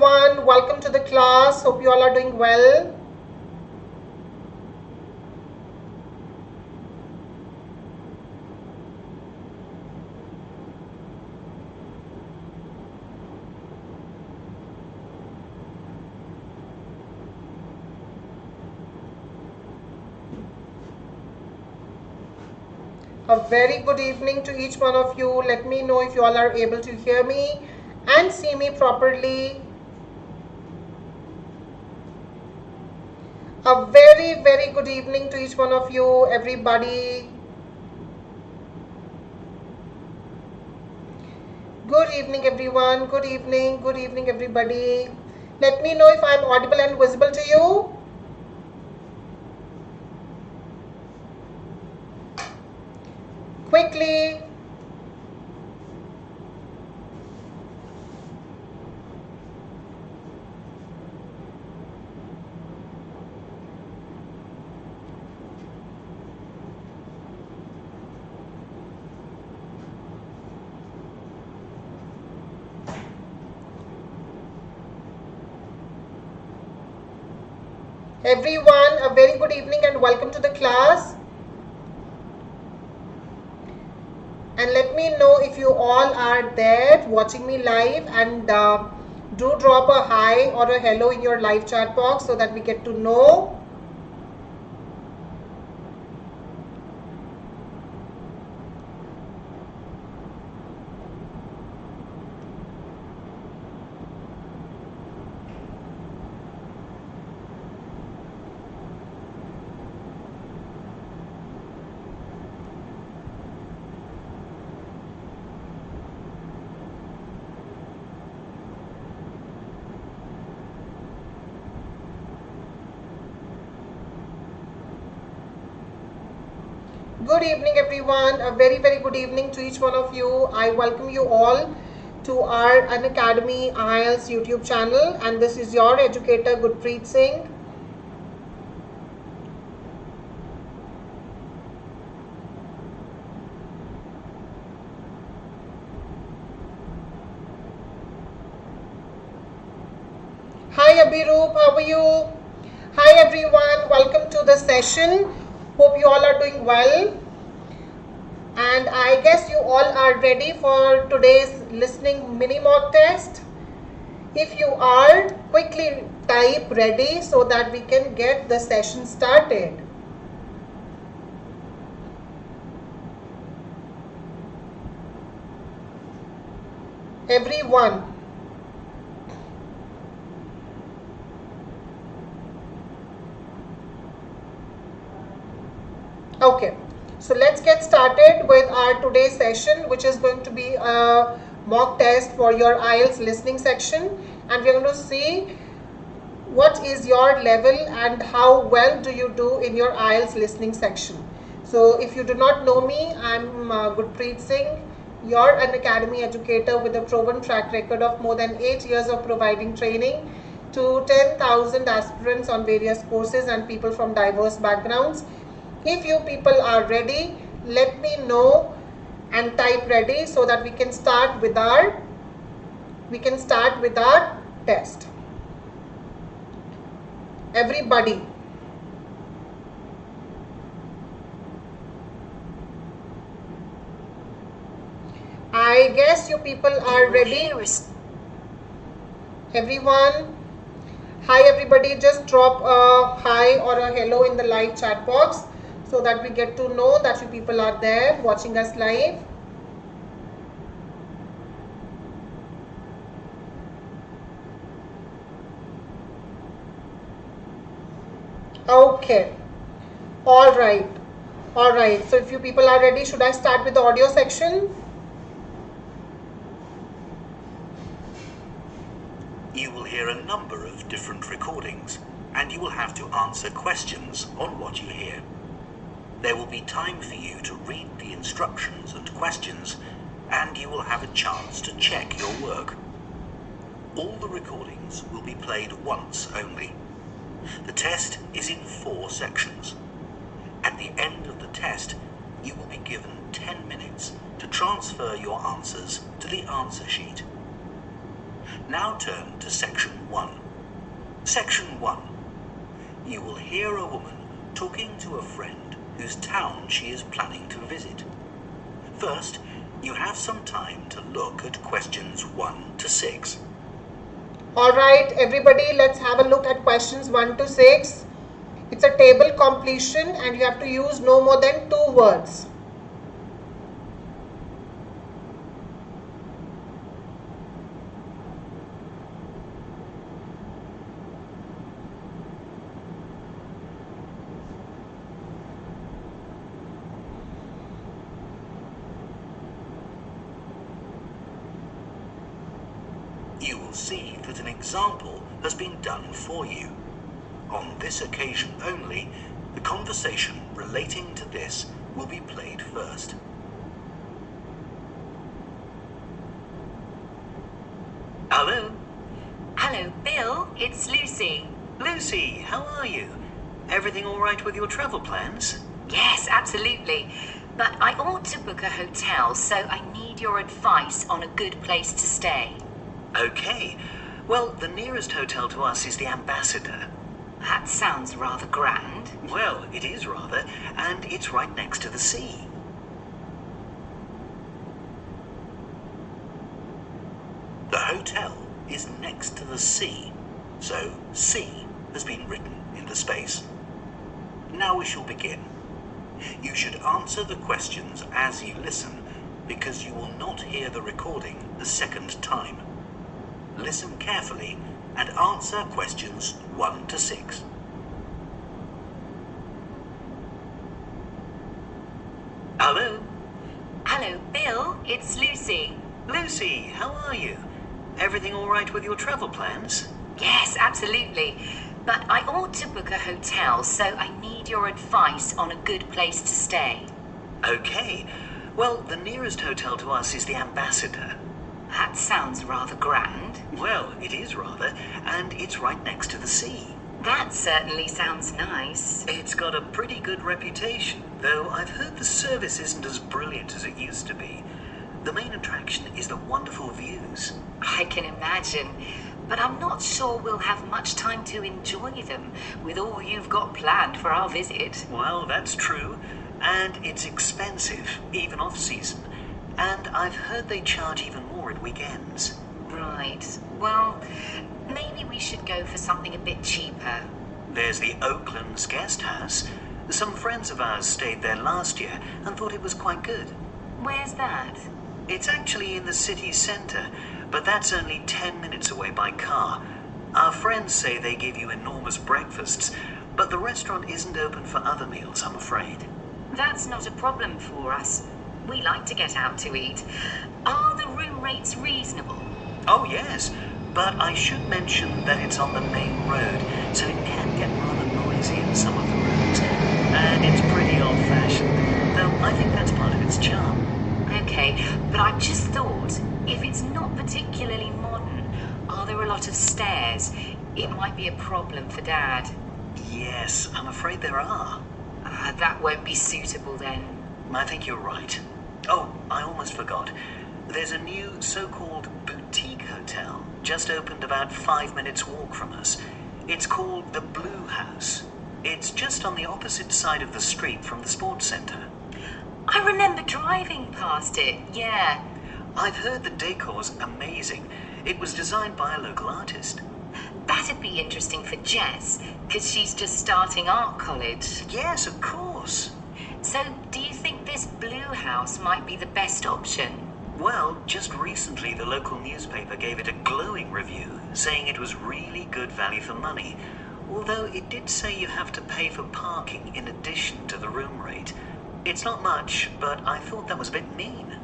everyone, welcome to the class. Hope you all are doing well. A very good evening to each one of you. Let me know if you all are able to hear me and see me properly. A very, very good evening to each one of you, everybody. Good evening, everyone. Good evening, everybody. Let me know if I'm audible and visible to you. Quickly. Everyone, a very good evening and welcome to the class. And let me know if you all are there watching me live, and do drop a hi or a hello in your live chat box so that we get to know. Good evening, everyone. A very, very good evening to each one of you. I welcome you all to our Unacademy IELTS YouTube channel, and this is your educator Gurpreet Singh. Hi Abhiroop, how are you? Hi everyone, welcome to the session. Hope you all are doing well. And I guess you all are ready for today's listening mini mock test. If you are, quickly type ready so that we can get the session started. Everyone. Okay, so let's get started with our today's session, which is going to be a mock test for your IELTS listening section, and we're going to see what is your level and how well do you do in your IELTS listening section. So if you do not know me, I'm Gurpreet Singh, your Unacademy educator with a proven track record of more than 8 years of providing training to 10,000 aspirants on various courses and people from diverse backgrounds. If you people are ready, let me know and type ready so that we can start with our test. Everybody. I guess you people are ready. Everyone. Hi everybody, just drop a hi or a hello in the live chat box so that we get to know that you people are there watching us live. Okay. All right. So if you people are ready, should I start with the audio section? You will hear a number of different recordings, and you will have to answer questions on what you hear. There will be time for you to read the instructions and questions, and you will have a chance to check your work. All the recordings will be played once only. The test is in 4 sections. At the end of the test, you will be given 10 minutes to transfer your answers to the answer sheet. Now turn to Section 1. Section 1. You will hear a woman talking to a friend whose town she is planning to visit. First, you have some time to look at questions 1 to 6. Alright, everybody, let's have a look at questions 1 to 6. It's a table completion and you have to use no more than 2 words. You will see that an example has been done for you. On this occasion only, the conversation relating to this will be played first. Hello? Hello, Bill. It's Lucy. Lucy, how are you? Everything all right with your travel plans? Yes, absolutely. But I ought to book a hotel, so I need your advice on a good place to stay. Okay. Well, the nearest hotel to us is the Ambassador. That sounds rather grand. Well, it is rather, and it's right next to the sea. The hotel is next to the sea, so sea has been written in the space. Now we shall begin. You should answer the questions as you listen, because you will not hear the recording a second time. Listen carefully and answer questions 1 to 6. Hello? Hello, Bill. It's Lucy. Lucy, how are you? Everything all right with your travel plans? Yes, absolutely. But I ought to book a hotel, so I need your advice on a good place to stay. Okay. Well, the nearest hotel to us is the Ambassador. That sounds rather grand. Well, it is rather, and it's right next to the sea. That certainly sounds nice. It's got a pretty good reputation, though I've heard the service isn't as brilliant as it used to be. The main attraction is the wonderful views. I can imagine, but I'm not sure we'll have much time to enjoy them with all you've got planned for our visit. Well, that's true, and it's expensive, even off-season. And I've heard they charge even more at weekends. Right. Well, maybe we should go for something a bit cheaper. There's the Oakland's guest house. Some friends of ours stayed there last year and thought it was quite good. Where's that? It's actually in the city centre, but that's only 10 minutes away by car. Our friends say they give you enormous breakfasts, but the restaurant isn't open for other meals, I'm afraid. That's not a problem for us. We like to get out to eat. Are the room rates reasonable? Oh yes, but I should mention that it's on the main road, so it can get rather noisy in some of the rooms. And it's pretty old-fashioned, though I think that's part of its charm. Okay, but I've just thought, if it's not particularly modern, are there a lot of stairs? It might be a problem for Dad. Yes, I'm afraid there are. That won't be suitable then. I think you're right. Oh, I almost forgot. There's a new so-called boutique hotel just opened about 5 minutes walk from us. It's called the Blue House. It's just on the opposite side of the street from the sports centre. I remember driving past it, yeah. I've heard the decor's amazing. It was designed by a local artist. That'd be interesting for Jess, because she's just starting art college. Yes, of course. So, do you think this Blue House might be the best option? Well, just recently the local newspaper gave it a glowing review, saying it was really good value for money, although it did say you have to pay for parking in addition to the room rate. It's not much, but I thought that was a bit mean.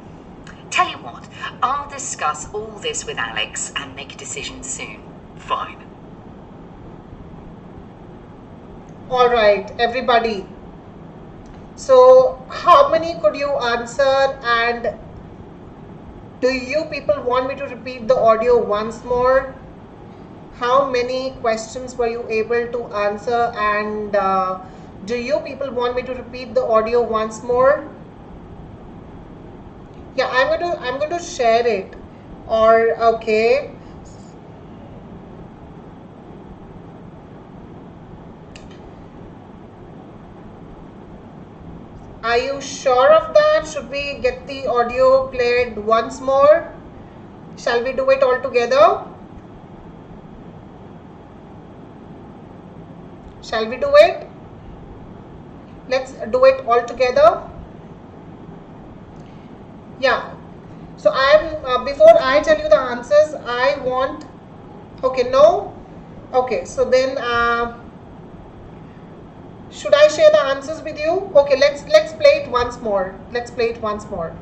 Tell you what, I'll discuss all this with Alex and make a decision soon. Fine. Alright, everybody. So, how many could you answer, and do you people want me to repeat the audio once more? How many questions were you able to answer, and do you people want me to repeat the audio once more? Yeah, I'm going to share it. Or okay. Are you sure of that? Should we get the audio played once more? Shall we do it all together? Shall we do it? Let's do it all together. Yeah. So before I tell you the answers, I want, okay, no? Okay, so then, should I share the answers with you? Okay, let's play it once more. Let's play it once more.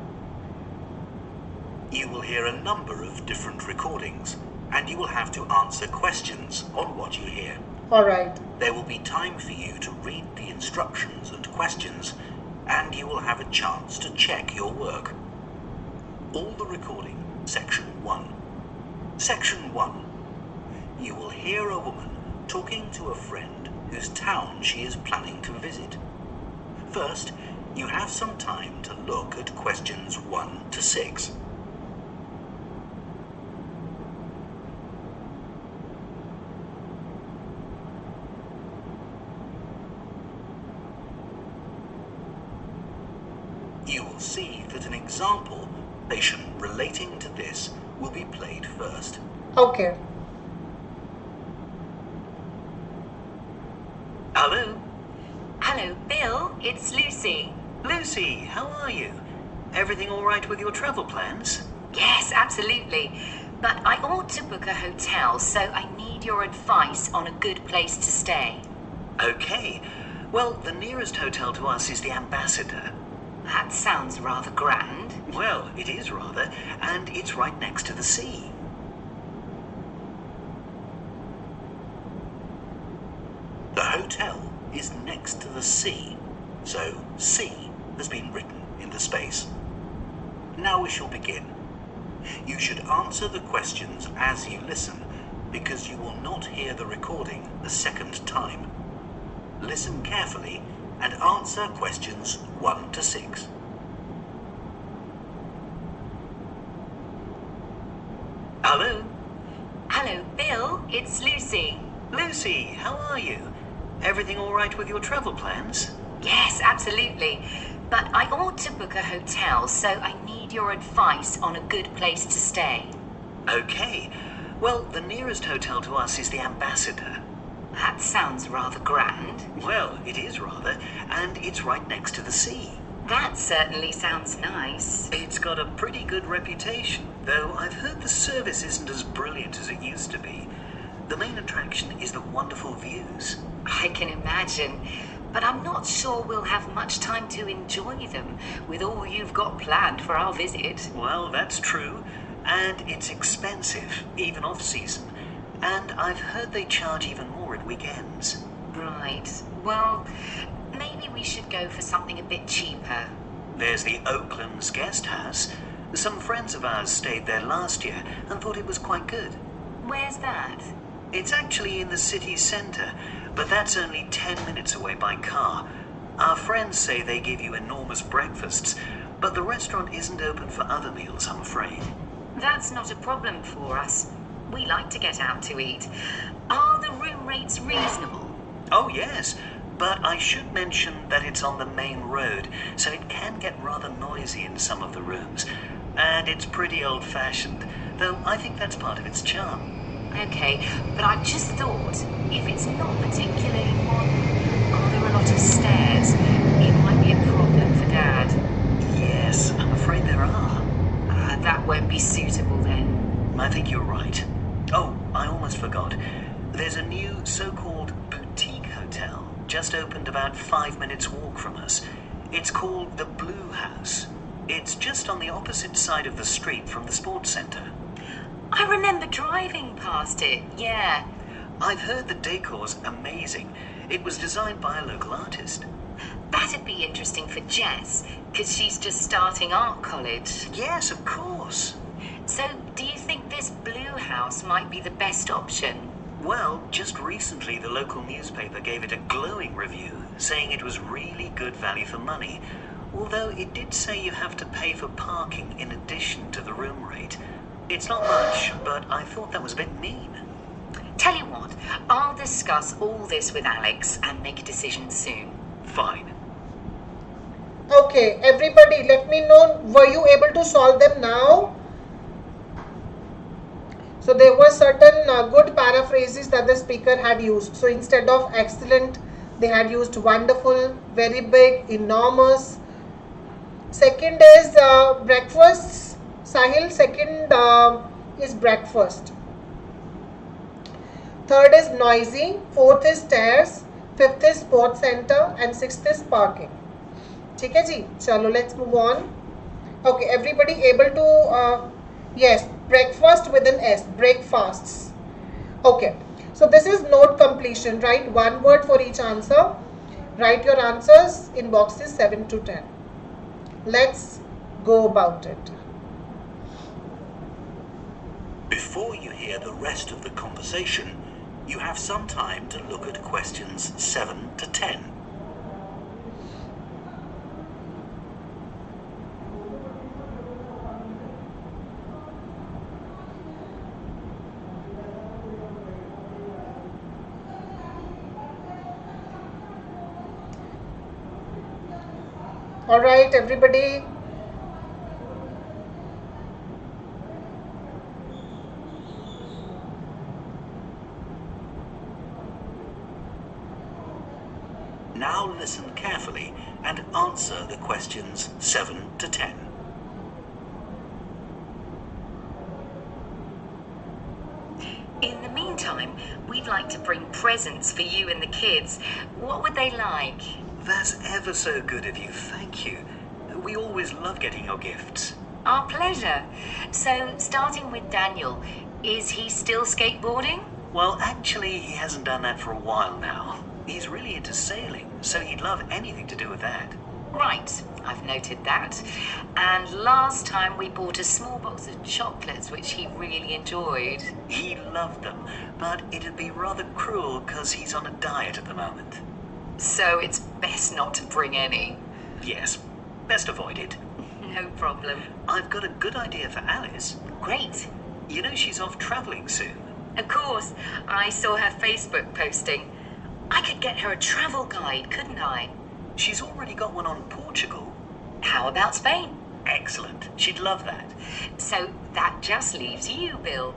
You will hear a number of different recordings, and you will have to answer questions on what you hear. All right. There will be time for you to read the instructions and questions, and you will have a chance to check your work. All the recording, Section 1. Section 1. You will hear a woman talking to a friend whose town she is planning to visit. First, you have some time to look at questions 1 to 6. You will see that an example relating to this will be played first. Okay. Hello? Hello, Bill. It's Lucy. Lucy, how are you? Everything all right with your travel plans? Yes, absolutely. But I ought to book a hotel, so I need your advice on a good place to stay. Okay. Well, the nearest hotel to us is the Ambassador. That sounds rather grand. Well, it is rather, and it's right next to the sea. The hotel is next to the sea, so sea has been written in the space. Now we shall begin. You should answer the questions as you listen, because you will not hear the recording a second time. Listen carefully and answer questions 1 to 6. Hello? Hello, Bill. It's Lucy. Lucy, how are you? Everything all right with your travel plans? Yes, absolutely. But I ought to book a hotel, so I need your advice on a good place to stay. Okay. Well, the nearest hotel to us is the Ambassador. That sounds rather grand. Well, it is rather, and it's right next to the sea. That certainly sounds nice. It's got a pretty good reputation, though I've heard the service isn't as brilliant as it used to be. The main attraction is the wonderful views. I can imagine, but I'm not sure we'll have much time to enjoy them with all you've got planned for our visit. Well, that's true, and it's expensive, even off-season. And I've heard they charge even more at weekends. Right. Well, maybe we should go for something a bit cheaper. There's the Oakland's guest house. Some friends of ours stayed there last year and thought it was quite good. Where's that? It's actually in the city centre, but that's only 10 minutes away by car. Our friends say they give you enormous breakfasts, but the restaurant isn't open for other meals, I'm afraid. That's not a problem for us. We like to get out to eat. Are the room rates reasonable? Oh, yes, but I should mention that it's on the main road, so it can get rather noisy in some of the rooms. And it's pretty old-fashioned, though I think that's part of its charm. Okay, but I've just thought, if it's not particularly modern, are there a lot of stairs? It might be a problem for Dad. Yes, I'm afraid there are. That won't be suitable then. I think you're right. Oh, I almost forgot. There's a new so-called boutique hotel just opened about 5 minutes walk from us. It's called the Blue House. It's just on the opposite side of the street from the sports centre. I remember driving past it, yeah. I've heard the decor's amazing. It was designed by a local artist. That'd be interesting for Jess, because she's just starting art college. Yes, of course. So, do you think this Blue House might be the best option? Well, just recently the local newspaper gave it a glowing review, saying it was really good value for money, although it did say you have to pay for parking in addition to the room rate. It's not much, but I thought that was a bit mean. Tell you what, I'll discuss all this with Alex and make a decision soon. Fine. Okay, everybody, let me know, were you able to solve them now? So there were certain good paraphrases that the speaker had used. So instead of excellent, they had used wonderful, very big, enormous. Second is breakfast. Sahil, second is breakfast. Third is noisy. Fourth is stairs. Fifth is sports center. And sixth is parking. ठीक है जी, चलो let's move on. Okay, everybody able to yes, breakfast with an S, breakfasts. Okay, so this is note completion, right? One word for each answer. Write your answers in boxes 7 to 10. Let's go about it. Before you hear the rest of the conversation, you have some time to look at questions 7 to 10. All right, everybody. Now listen carefully and answer the questions 7 to 10. In the meantime, we'd like to bring presents for you and the kids. What would they like? That's ever so good of you, thank you. We always love getting your gifts. Our pleasure. So, starting with Daniel, is he still skateboarding? Well, actually, he hasn't done that for a while now. He's really into sailing, so he'd love anything to do with that. Right, I've noted that. And last time we bought a small box of chocolates, which he really enjoyed. He loved them, but it'd be rather cruel because he's on a diet at the moment. So it's best not to bring any. Yes, best avoid it. No problem. I've got a good idea for Alice. Great. You know she's off travelling soon. Of course, I saw her Facebook posting. I could get her a travel guide, couldn't I? She's already got one on Portugal. How about Spain? Excellent. She'd love that. So that just leaves you, Bill.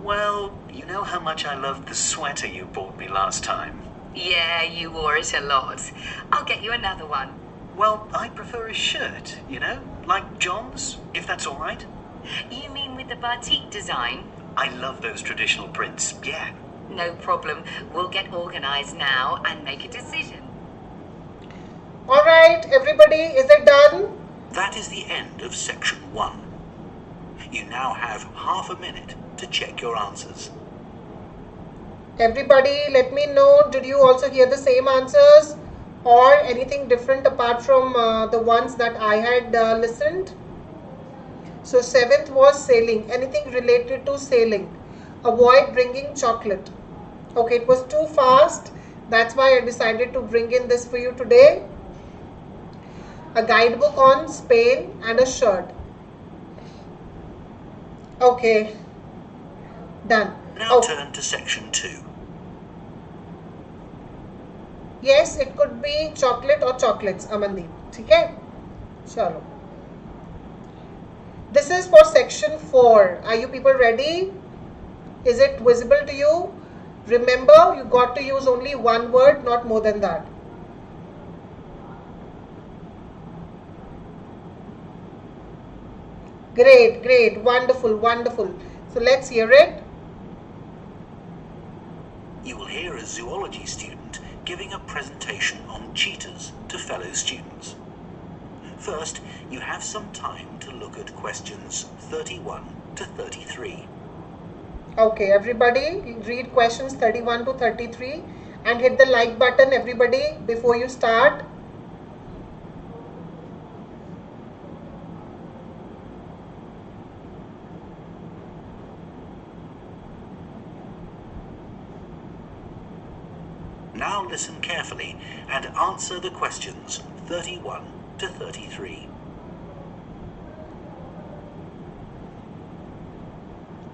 Well, you know how much I loved the sweater you bought me last time. Yeah, you wore it a lot. I'll get you another one. Well, I prefer a shirt, you know, like John's, if that's all right. You mean with the batik design? I love those traditional prints, yeah. No problem. We'll get organized now and make a decision. All right, everybody, is it done? That is the end of section 1. You now have half a minute to check your answers. Everybody, let me know, did you also hear the same answers or anything different apart from the ones that I had listened? So 7th was sailing, anything related to sailing. Avoid bringing chocolate. Okay, it was too fast. That's why I decided to bring in this for you today. A guidebook on Spain and a shirt. Okay, done. Now turn to section 2. Yes, it could be chocolate or chocolates, Amandeep. Okay? Chalo. This is for section 4. Are you people ready? Is it visible to you? Remember, you got to use only one word, not more than that. Great, great, wonderful, wonderful. So let's hear it. You will hear a zoology student giving a presentation on cheetahs to fellow students. First, you have some time to look at questions 31 to 33. Okay, everybody, read questions 31 to 33 and hit the like button, everybody, before you start. Now listen carefully and answer the questions 31 to 33.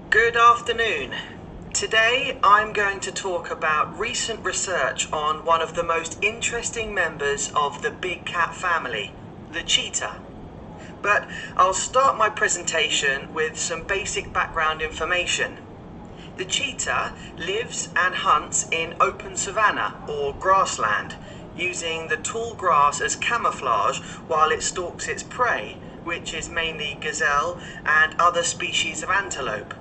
Good afternoon. Today I'm going to talk about recent research on one of the most interesting members of the big cat family, the cheetah. But I'll start my presentation with some basic background information. The cheetah lives and hunts in open savanna or grassland, using the tall grass as camouflage while it stalks its prey, which is mainly gazelle and other species of antelope.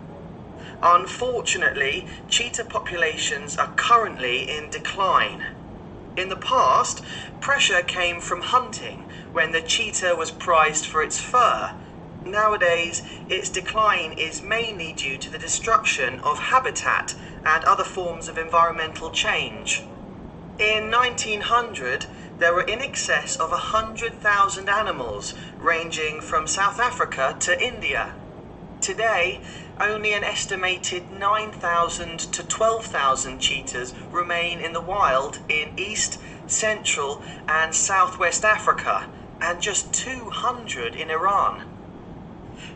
Unfortunately, cheetah populations are currently in decline. In the past, pressure came from hunting when the cheetah was prized for its fur. Nowadays, its decline is mainly due to the destruction of habitat and other forms of environmental change. In 1900, there were in excess of 100,000 animals ranging from South Africa to India. Today, only an estimated 9,000 to 12,000 cheetahs remain in the wild in East, Central and Southwest Africa, and just 200 in Iran.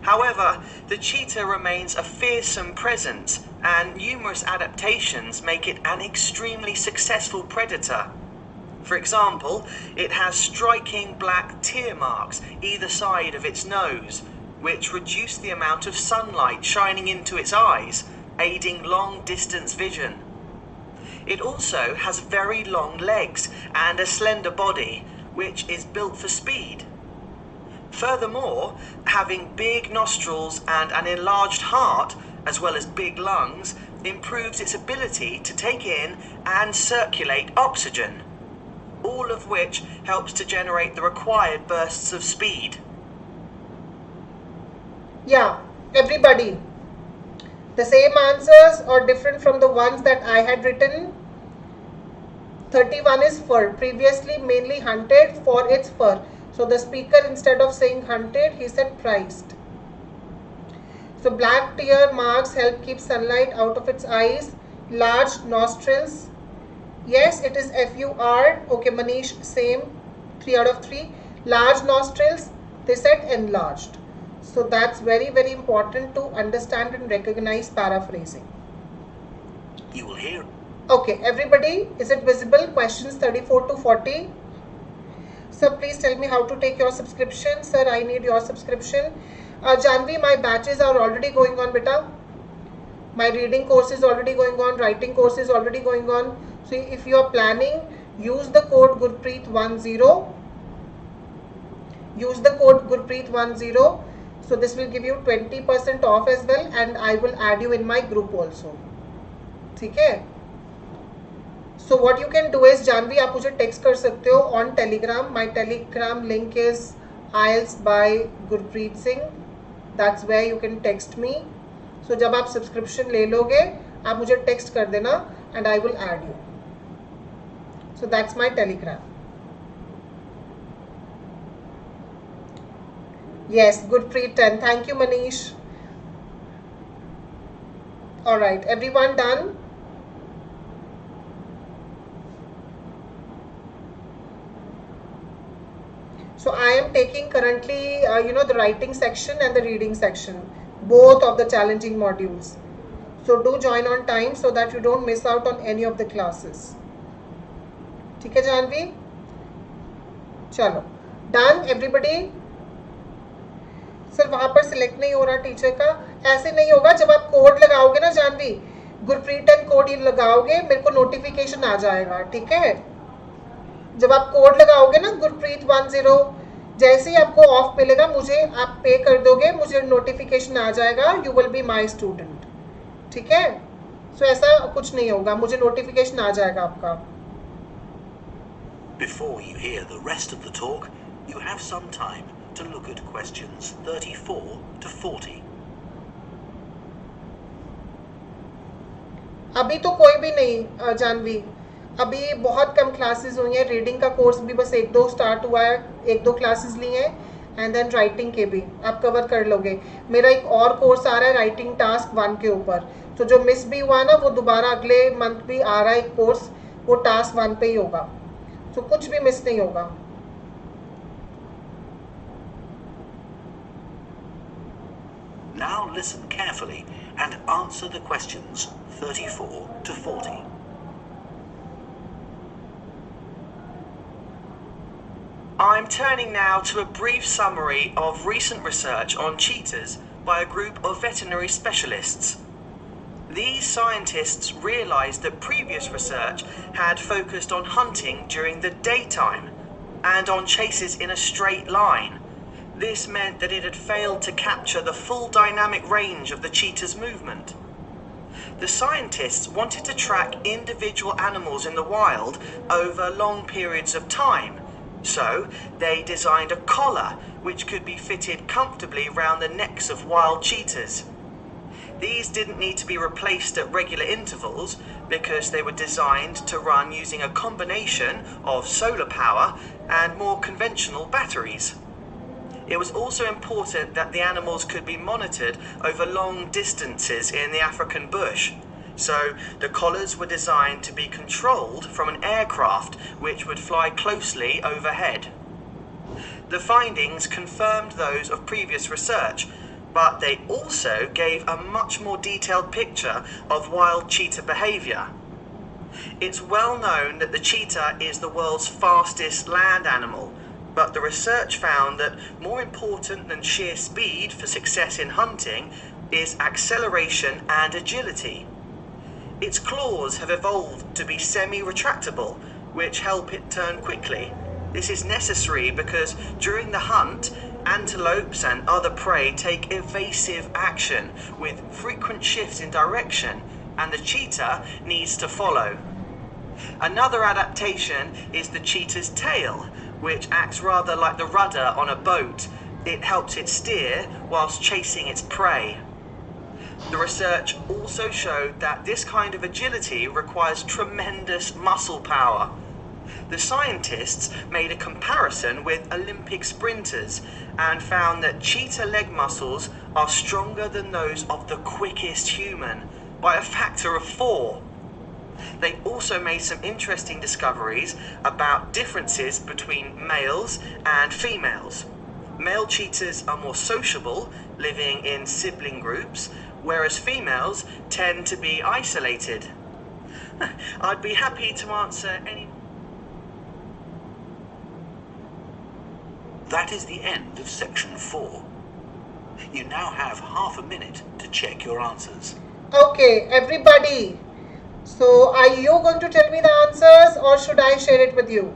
However, the cheetah remains a fearsome presence, and numerous adaptations make it an extremely successful predator. For example, it has striking black tear marks either side of its nose, which reduce the amount of sunlight shining into its eyes, aiding long-distance vision. It also has very long legs and a slender body, which is built for speed. Furthermore, having big nostrils and an enlarged heart, as well as big lungs, improves its ability to take in and circulate oxygen, all of which helps to generate the required bursts of speed. Yeah, everybody. The same answers or different from the ones that I had written? 31 is fur. Previously mainly hunted for its fur. So the speaker, instead of saying hunted, he said prized. So black tear marks help keep sunlight out of its eyes. Large nostrils. Yes, it is FUR. Okay, Manish, same. 3 out of 3. Large nostrils, they said enlarged. So that's very, very important to understand and recognize paraphrasing. You will hear. Okay, everybody, is it visible? Questions 34 to 40. Sir, please tell me how to take your subscription. Sir, I need your subscription. Janvi, my batches are already going on, beta. My reading course is already going on. Writing course is already going on. So if you are planning, use the code Gurpreet10. Use the code Gurpreet10. So this will give you 20% off as well, and I will add you in my group also. Okay? So what you can do is, Janvi, आप मुझे text कर सकते हो on Telegram. My Telegram link is IELTS by Gurpreet Singh. That's where you can text me. So जब आप subscription ले लोगे, आप मुझे text कर देना and I will add you. So that's my Telegram. Yes, Gurpreet 10. Thank you, Manish. Alright, everyone done? So I am taking currently, the writing section and the reading section, both of the challenging modules. So do join on time so that you don't miss out on any of the classes. ठीक है जानवी? चलो, done everybody? Sir वहाँ पर select नहीं हो रहा teacher का. ऐसे नहीं होगा. जब आप कोड लगाओगे ना जानवी, गुरप्रीत एंड कोड ये लगाओगे, मेरे को नोटिफिकेशन आ जाएगा. ठीक है? जब आप कोड लगाओगे ना Gurpreet10, जैसे ही आपको ऑफ मिलेगा, मुझे आप पे कर दोगे, मुझे नोटिफिकेशन आ जाएगा, you will be my student. ठीक है? सो ऐसा कुछ नहीं होगा, मुझे नोटिफिकेशन आ जाएगा आपका. Before you hear the rest of the talk, you have some time to look at questions 34 to 40. अभी तो कोई भी नहीं जानवी. अभी बहुत कम क्लासेस हुई हैं. रीडिंग का कोर्स भी बस 1-2 स्टार्ट हुआ है, 1-2 क्लासेस ली हैं, एंड देन राइटिंग के भी आप कवर कर लोगे. मेरा एक और कोर्स आ रहा है राइटिंग टास्क 1 के ऊपर. तो जो मिस भी हुआ ना, वो दोबारा अगले मंथ भी आ रहा है एक कोर्स, वो टास्क 1 पे ही होगा. तो कुछ भी मिस नहीं होगा. Now listen carefully and answer the questions 34 to 40. I'm I'm turning now to a brief summary of recent research on cheetahs by a group of veterinary specialists. These scientists realized that previous research had focused on hunting during the daytime and on chases in a straight line. This meant that it had failed to capture the full dynamic range of the cheetah's movement. The scientists wanted to track individual animals in the wild over long periods of time, so they designed a collar which could be fitted comfortably round the necks of wild cheetahs. These didn't need to be replaced at regular intervals because they were designed to run using a combination of solar power and more conventional batteries. It was also important that the animals could be monitored over long distances in the African bush. So the collars were designed to be controlled from an aircraft which would fly closely overhead. The findings confirmed those of previous research, but they also gave a much more detailed picture of wild cheetah behavior. It's well known that the cheetah is the world's fastest land animal, but the research found that more important than sheer speed for success in hunting is acceleration and agility. Its claws have evolved to be semi-retractable, which help it turn quickly. This is necessary because during the hunt, antelopes and other prey take evasive action with frequent shifts in direction, and the cheetah needs to follow. Another adaptation is the cheetah's tail, which acts rather like the rudder on a boat. It helps it steer whilst chasing its prey. The research also showed that this kind of agility requires tremendous muscle power. The scientists made a comparison with Olympic sprinters and found that cheetah leg muscles are stronger than those of the quickest human by a factor of 4. They also made some interesting discoveries about differences between males and females. Male cheetahs are more sociable, living in sibling groups, whereas females tend to be isolated. I'd be happy to answer any... That is the end of section 4. You now have half a minute to check your answers. Okay, everybody. So, are you going to tell me the answers or should I share it with you?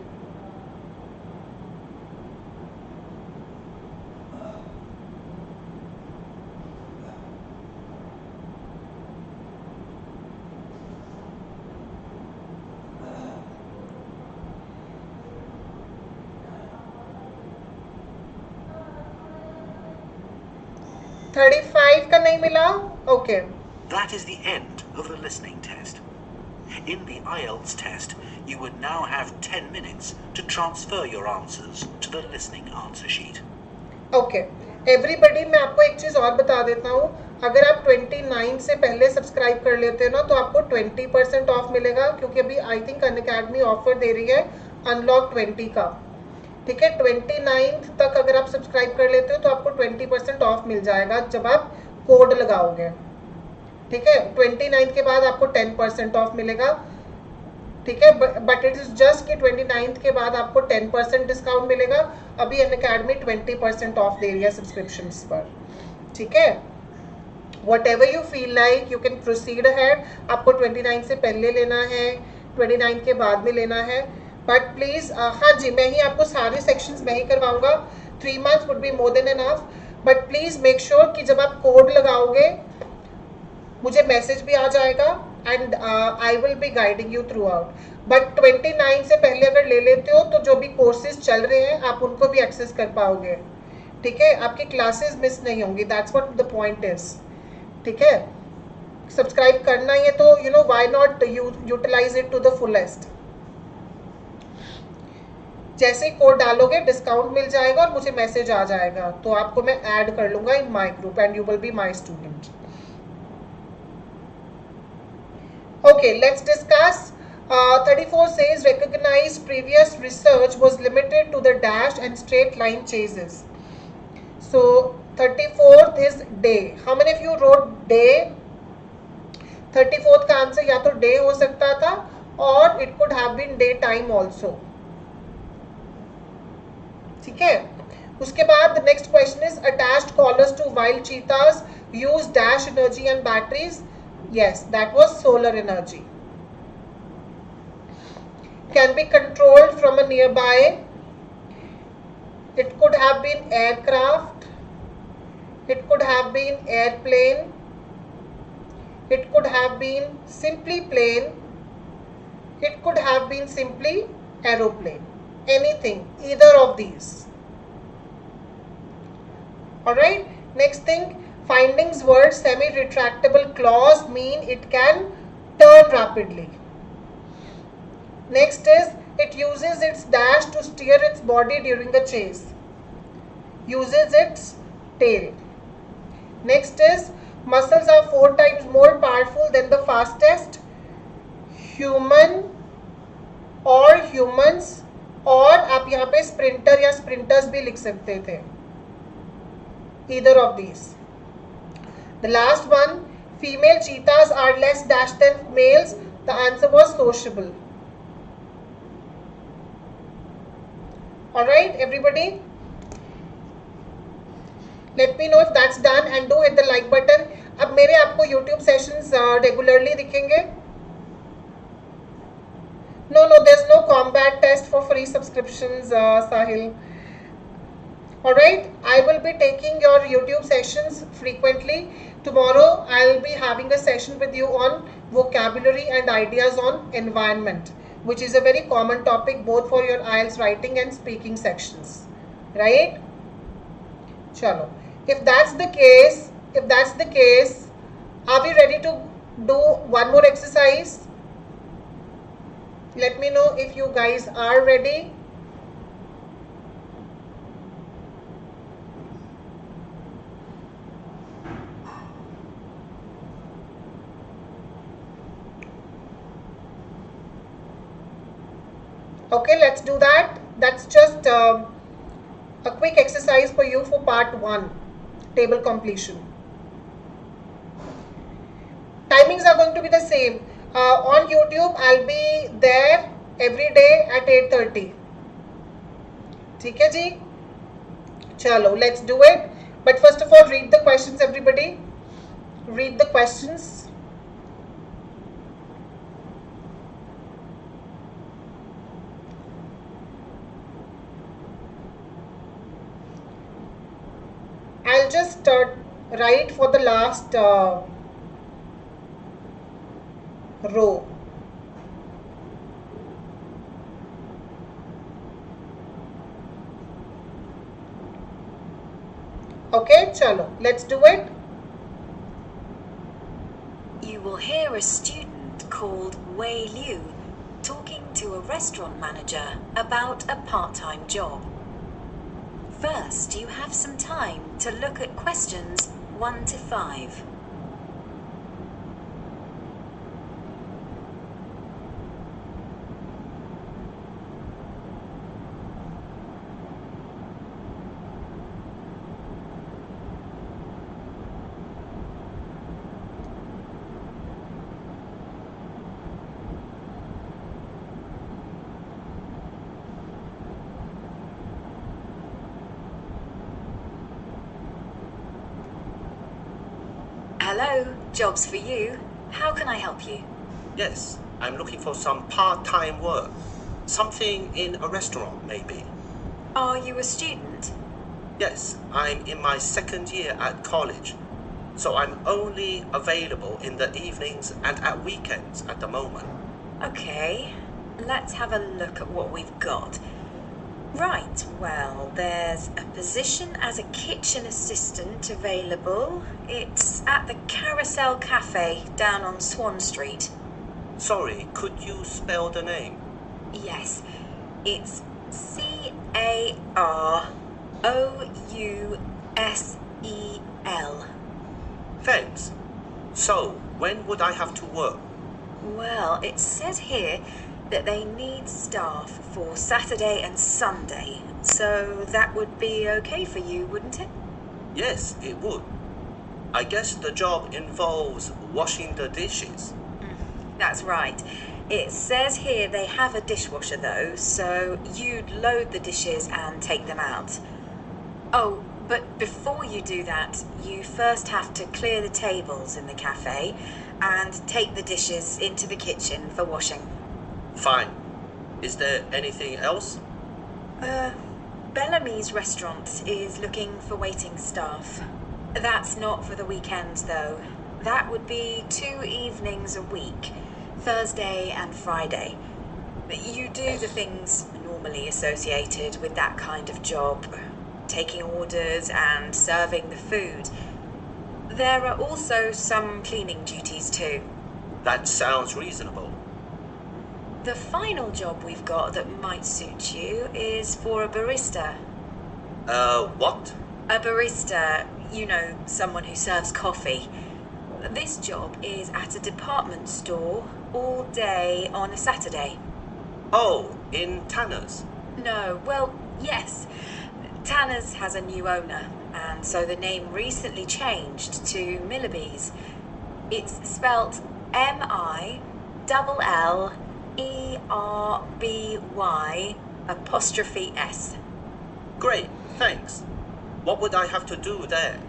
$35 का नहीं मिला? Okay. That is the end of the listening test. In the IELTS test, you would now have 10 minutes to transfer your answers to the listening answer sheet. Okay. Everybody, मैं आपको एक चीज़ और बता देता हूँ. अगर आप 29 से पहले सब्सक्राइब कर लेते हो ना तो आपको 20% ऑफ मिलेगा, क्योंकि अभी आई थिंक अनअकैडमी ऑफर दे रही है अनलॉक 20 का. ठीक है, 29 तक अगर आप सब्सक्राइब कर लेते हो तो आपको 20% ऑफ मिल जाएगा जब आप कोड लगाओगे. ठीक है, 29 के बाद आपको 10% ऑफ मिलेगा. ठीक है, बट इट इज जस्ट कि 29 के बाद आपको 10% डिस्काउंट मिलेगा. अभी अनअकैडमी 20% ऑफ दे रही है सब्सक्रिप्शंस पर. ठीक है, whatever you feel like you can proceed ahead. आपको 29 से पहले लेना है, 29 के बाद में लेना है, बट प्लीज हाँ जी, मैं ही आपको सारे सेक्शंस मैं ही करवाऊंगा. 3 months would be more than enough, but please make sure कि जब आप कोड लगाओगे मुझे मैसेज भी आ जाएगा and I will be guiding you through out. But 29 से पहले अगर ले लेते हो तो जो भी कोर्सेज चल रहे हैं आप उनको भी एक्सेस कर पाओगे. ठीक है, आपकी क्लासेस मिस नहीं होंगी. That's what the point is. ठीक है, सब्सक्राइब करना ही है तो you know why not utilize it to the fullest. जैसे ही कोड डालोगे डिस्काउंट मिल जाएगा और मुझे मैसेज आ जाएगा तो आपको मैं ऐड कर लूंगा in my group and you will be my student. Okay, let's discuss. 34 says recognized previous research was limited to the dash and straight line chases. So 34th is day. How many of you wrote day? 34th का answer या तो day हो सकता था और it could have been day time also. ठीक है. उसके बाद the next question is attached collars to wild cheetahs use dash energy and batteries. Yes, that was solar energy. Can be controlled from a nearby. It could have been aircraft. It could have been airplane. It could have been simply plane. It could have been simply aeroplane. Anything, either of these. Alright, next thing, findings word semi-retractable claws mean it can turn rapidly. Next is, it uses its dash to steer its body during a chase. Uses its tail. Next is, muscles are 4 times more powerful than the fastest. Human or humans, और आप यहाँ पे sprinter या sprinters भी लिख सकते थे. Either of these. The last one, female cheetahs are less dash than males. The answer was sociable. Alright, everybody? Let me know if that's done and do hit the like button. अब मेरे आपको YouTube sessions regularly दिखेंगे. No, there's no combat test for free subscriptions, Sahil. Alright, I will be taking your YouTube sessions frequently. Tomorrow, I'll be having a session with you on vocabulary and ideas on environment, which is a very common topic both for your IELTS writing and speaking sections. Right? Chalo. If that's the case, are we ready to do one more exercise? Let me know if you guys are ready. Okay, let's do that. That's just a quick exercise for you for part 1, table completion. Timings are going to be the same. On YouTube, I'll be there every day at 8:30. ठीक है जी? चलो, let's do it. But first of all, read the questions, everybody. Read the questions. I'll just write for the last row. Okay, chalo, let's do it. You will hear a student called Wei Liu talking to a restaurant manager about a part-time job. First, you have some time to look at questions 1 to 5. Hello, jobs for you. How can I help you? Yes, I'm looking for some part-time work. Something in a restaurant, maybe. Are you a student? Yes, I'm in my 2nd year at college. So I'm only available in the evenings and at weekends at the moment. Okay, let's have a look at what we've got. Right, well, there's a position as a kitchen assistant available. It's at the Carousel Cafe down on Swan Street. Sorry, could you spell the name? Yes, it's Carousel. Thanks. So, when would I have to work? Well, it says here that they need staff for Saturday and Sunday, so that would be okay for you, wouldn't it? Yes, it would. I guess the job involves washing the dishes. That's right. It says here they have a dishwasher though, so you'd load the dishes and take them out. Oh, but before you do that, you first have to clear the tables in the cafe and take the dishes into the kitchen for washing. Fine. Is there anything else? Bellamy's restaurant is looking for waiting staff. That's not for the weekends though. That would be 2 evenings a week, Thursday and Friday. You do the things normally associated with that kind of job, taking orders and serving the food. There are also some cleaning duties too. That sounds reasonable. The final job we've got that might suit you is for a barista. What? A barista, you know, someone who serves coffee. This job is at a department store all day on a Saturday. Oh, in Tanner's. No, well, yes. Tanner's has a new owner, and so the name recently changed to Millaby's. It's spelt MILLERBY''S. Great, thanks. What would I have to do there?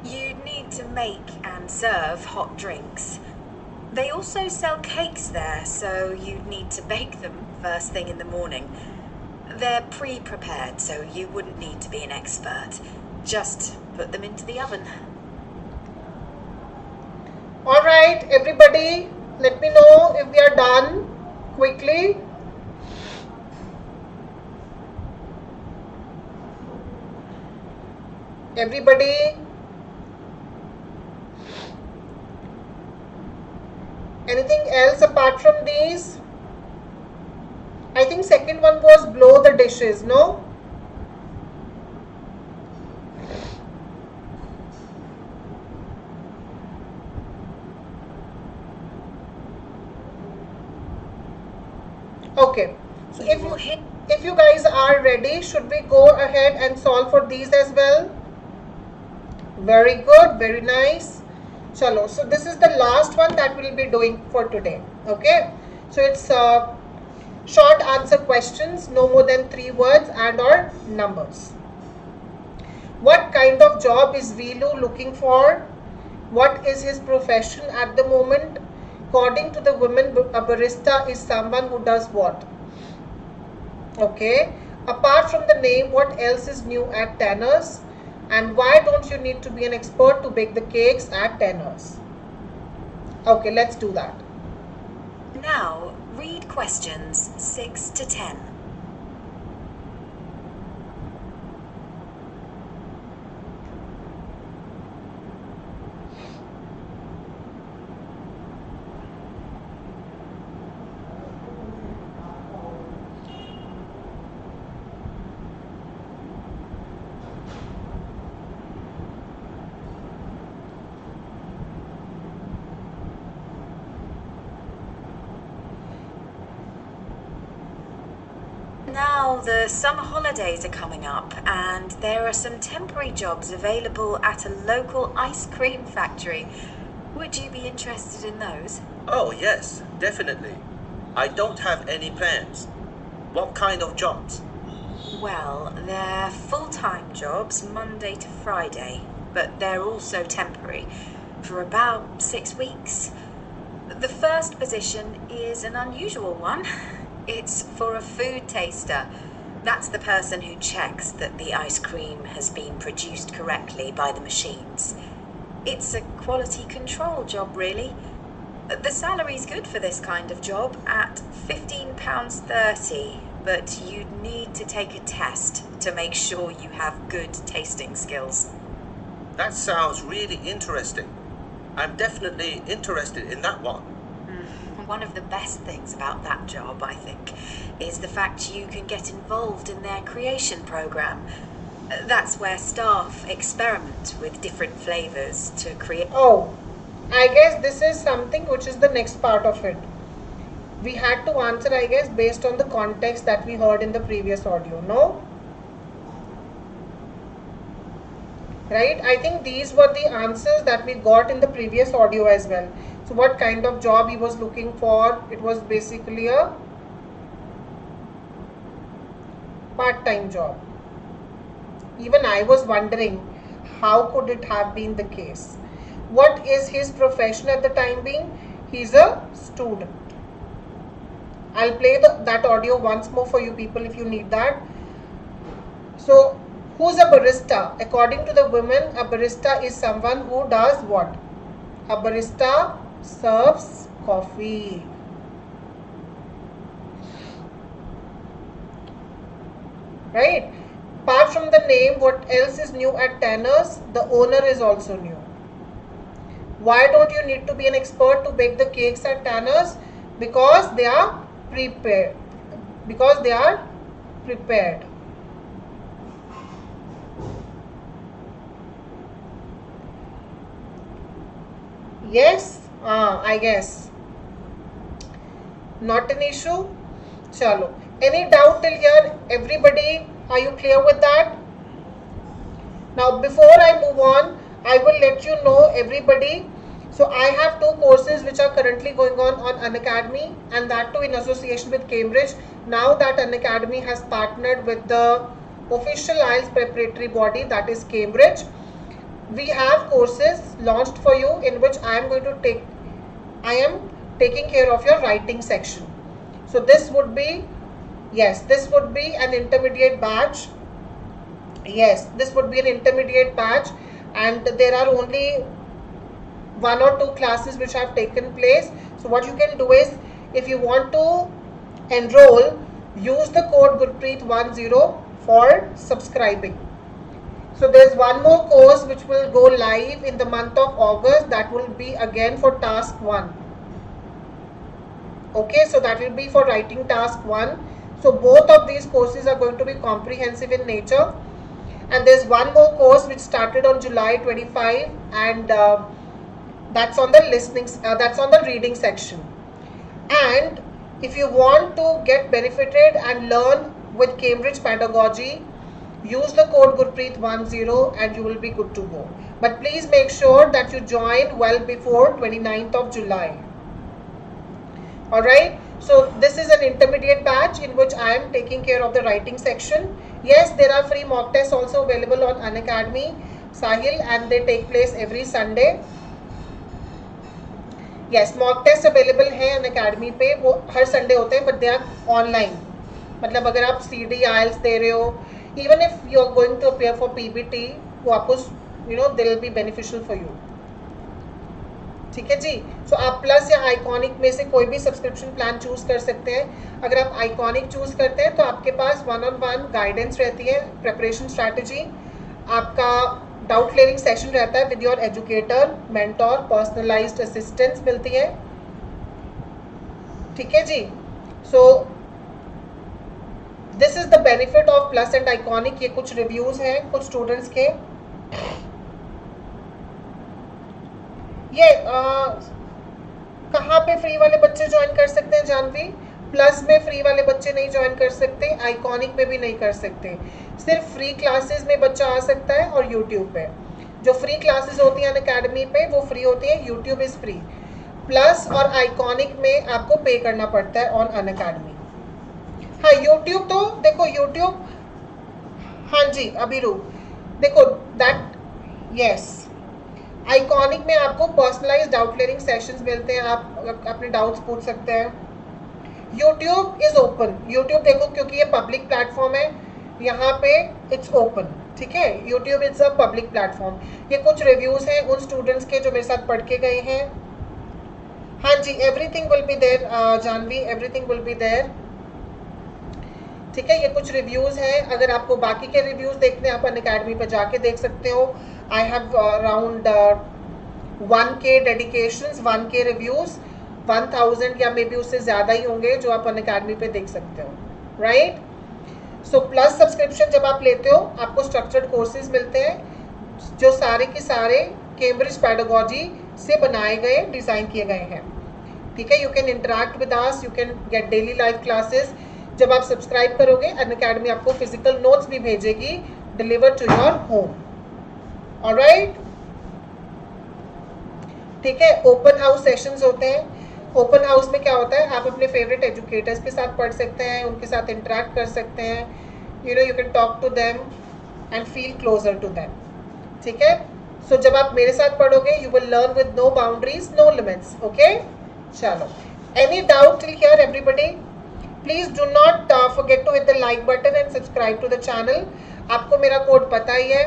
You'd need to make and serve hot drinks. They also sell cakes there, so you'd need to bake them first thing in the morning. They're pre-prepared, so you wouldn't need to be an expert. Just put them into the oven. Alright, everybody, let me know if we are done quickly. Everybody, anything else apart from these? I think second one was blow the dishes, no? Okay, so if you guys are ready, should we go ahead and solve for these as well? Very good, very nice. Chalo, so this is the last one that we'll be doing for today. Okay, so it's short answer questions, no more than 3 words and or numbers. What kind of job is Vilu looking for? What is his profession at the moment? According to the women, a barista is someone who does what? Okay, apart from the name, what else is new at Tanner's? And why don't you need to be an expert to bake the cakes at Tanner's? Okay, let's do that. Now, read questions 6 to 10. Now, the summer holidays are coming up and there are some temporary jobs available at a local ice cream factory. Would you be interested in those? Oh, yes, definitely. I don't have any plans. What kind of jobs? Well, they're full-time jobs Monday to Friday, but they're also temporary for about 6 weeks. The first position is an unusual one. It's for a food taster. That's the person who checks that the ice cream has been produced correctly by the machines. It's a quality control job, really. The salary's good for this kind of job at £15.30, but you'd need to take a test to make sure you have good tasting skills. That sounds really interesting. I'm definitely interested in that one. One of the best things about that job, I think, is the fact you can get involved in their creation program. That's where staff experiment with different flavors to create. Oh, I guess this is something which is the next part of it. We had to answer, I guess, based on the context that we heard in the previous audio, no? Right? I think these were the answers that we got in the previous audio as well. So what kind of job he was looking for? It was basically a part-time job. Even I was wondering how could it have been the case. What is his profession at the time being? He's a student. I'll play that audio once more for you people if you need that. So who's a barista? According to the women, a barista is someone who does what? A barista serves coffee. Right? Apart from the name, what else is new at Tanner's? The owner is also new. Why don't you need to be an expert to bake the cakes at Tanner's? Because they are prepared. Because they are prepared. Yes? I guess. Not an issue? Chalo. Any doubt till here? Everybody, are you clear with that? Now, before I move on, I will let you know everybody. So, I have 2 courses which are currently going on Unacademy, and that too in association with Cambridge. Now that Unacademy has partnered with the official IELTS preparatory body, that is Cambridge, we have courses launched for you in which I am taking care of your writing section. So this would be, yes, this would be an intermediate batch. Yes, this would be an intermediate batch, and there are only 1 or 2 classes which have taken place. So what you can do is, if you want to enroll, use the code Gurpreet10 for subscribing. So there's one more course which will go live in the month of August. That will be again for task 1. Okay, so that will be for writing task 1. So both of these courses are going to be comprehensive in nature. And there's one more course which started on July 25, and that's on the that's on the reading section. And if you want to get benefited and learn with Cambridge pedagogy, use the code Gurpreet10 and you will be good to go. But please make sure that you join well before 29th of July. Alright, so this is an intermediate batch in which I am taking care of the writing section. Yes, there are free mock tests also available on Unacademy Sahil, and they take place every Sunday. Yes, mock test available है Unacademy पे, वो हर Sunday होते हैं, but they are online. मतलब अगर आप CD IELTS दे रहे हो, even if you are going to appear for PBT, वो आपको, they will be beneficial for you. ठीक है जी. सो आप प्लस या आइकॉनिक में से कोई भी सब्सक्रिप्शन प्लान चूज कर सकते हैं. अगर आप आइकॉनिक चूज करते हैं तो आपके पास 1-on-1 गाइडेंस रहती है, प्रिपरेशन स्ट्रैटेजी, आपका डाउट क्लियरिंग सेशन रहता है with your educator, mentor, personalized assistance मिलती है. ठीक है जी. So this is the benefit of Plus and Iconic. ये कुछ रिव्यूज हैं कुछ स्टूडेंट्स के. ये कहाँ पे फ्री वाले बच्चे ज्वाइन कर सकते हैं जानवी? प्लस में फ्री वाले बच्चे नहीं ज्वाइन कर सकते, आइकॉनिक में भी नहीं कर सकते. सिर्फ फ्री क्लासेस में बच्चा आ सकता है और यूट्यूब पे. जो फ्री क्लासेस होती हैं अनअकैडमी पे वो फ्री होती है, यूट्यूब इज फ्री. प्लस और आइकॉनिक में आपको पे करना पड़ता है ऑन अनअकैडमी. हाँ, यूट्यूब तो देखो, यूट्यूब, हाँ जी अभिरू, देखो दैट, यस, आइकॉनिक में आपको पर्सनलाइज्ड डाउट क्लियरिंग सेशंस मिलते हैं, आप अपने डाउट्स पूछ सकते हैं. YouTube is open. यूट्यूब देखो क्योंकि ये पब्लिक प्लेटफॉर्म है, यहाँ पे इट्स ओपन. ठीक है, YouTube is a public platform. ये कुछ रिव्यूज हैं उन स्टूडेंट्स के जो मेरे साथ पढ़ के गए हैं. हाँ जी, everything will be there Janhvi, everything will be there. ठीक है, ये कुछ रिव्यूज हैं. अगर आपको बाकी के रिव्यूज देखने आप अनअकैडमी पर जाके देख सकते हो. I have around 1K dedications, 1K reviews, 1000 या मे बी उससे ज़्यादा ही होंगे जो आप अनअकैडमी पे देख सकते हो. राइट. सो प्लस सब्सक्रिप्शन जब आप लेते हो आपको स्ट्रक्चर्ड कोर्सेज मिलते हैं जो सारे के सारे कैम्ब्रिज पेडागोजी से बनाए गए, डिज़ाइन किए गए हैं. ठीक है, you can interact with us, you can get daily live classes. जब आप सब्सक्राइब करोगे अनअकैडमी आपको फिजिकल नोट्स भी भेजेगी, deliver to your home. Alright. ठीक है, ओपन हाउस सेशंस होते हैं। ओपन हाउस में क्या होता है, आप अपने फेवरेट एजुकेटर्स के साथ पढ़ सकते हैं, उनके साथ इंटरेक्ट कर सकते हैं, you can talk to them and feel closer to them. ठीक है, सो जब आप मेरे साथ पढ़ोगे you will learn with no boundaries, no limits. Okay, चलो, any doubt till here everybody? Please do not forget to hit the like button and subscribe to the channel. आपको मेरा कोड पता ही है,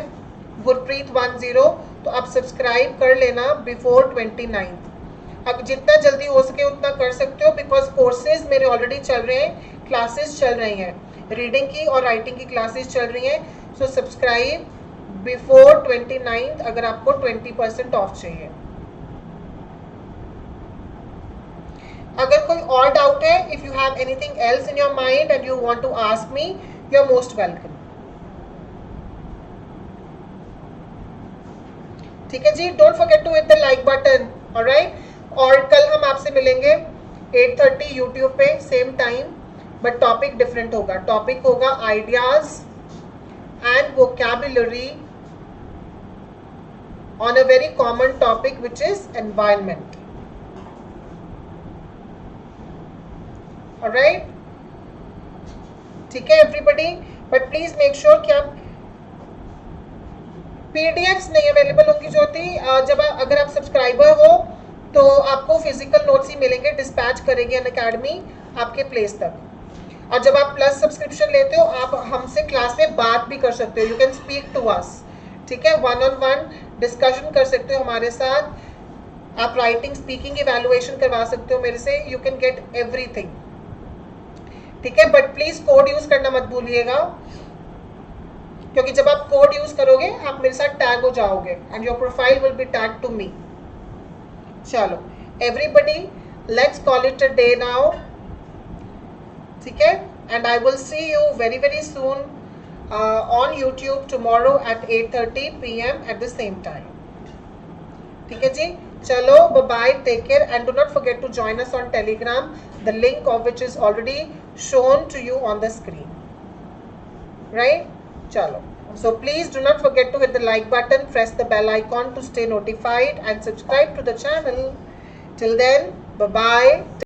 गुरप्रीत10, तो आप सब्सक्राइब कर लेना बिफोर 29th। अब जितना जल्दी हो सके उतना कर सकते हो, बिकॉज कोर्सेज मेरे ऑलरेडी चल रहे हैं, क्लासेस चल रही हैं, रीडिंग की और राइटिंग की क्लासेस चल रही हैं। सो सब्सक्राइब बिफोर 29th अगर आपको 20% ऑफ चाहिए। अगर कोई और डाउट है, if you have anything else in your mind and you want to ask me, you are most welcome. ठीक है जी, don't forget to hit the like button, alright. और कल हम आपसे मिलेंगे 8:30 यूट्यूब पे, same time, but topic different होगा। टॉपिक होगा ideas and vocabulary on a very common topic which is environment. Alright, ठीक है everybody, but please make sure कि आप पीडीएफ्स नहीं अवेलेबल होंगी ज्योति। जब अगर आप सब्सक्राइबर हो तो आपको फिजिकल नोट्स ही मिलेंगे, डिस्पैच करेंगे अनअकैडमी आपके प्लेस तक। और जब आप प्लस सब्सक्रिप्शन लेते हो, आप हमसे क्लास में बात भी कर सकते हो, you can speak to us. ठीक है, 1-on-1 डिस्कशन कर सकते हो हमारे साथ। आप राइटिंग स्पीकिंग इवैल्यूएशन करवा सकते हो मेरे से, यू कैन गेट एवरीथिंग। ठीक है, बट प्लीज कोड यूज करना मत भूलिएगा, क्योंकि जब आप कोड यूज करोगे आप मेरे साथ टैग हो जाओगे and your profile will be tag to me. चलो everybody, let's call it a day now. ठीक है, and I will see you very very soon on YouTube tomorrow at 8:30 PM at the same time. ठीक है जी, चलो bye bye, take care and do not forget to join us on Telegram, the link of which is already shown to you on the screen, right? Chalo, so please do not forget to hit the like button, press the bell icon to stay notified and subscribe to the channel. Till then, bye bye.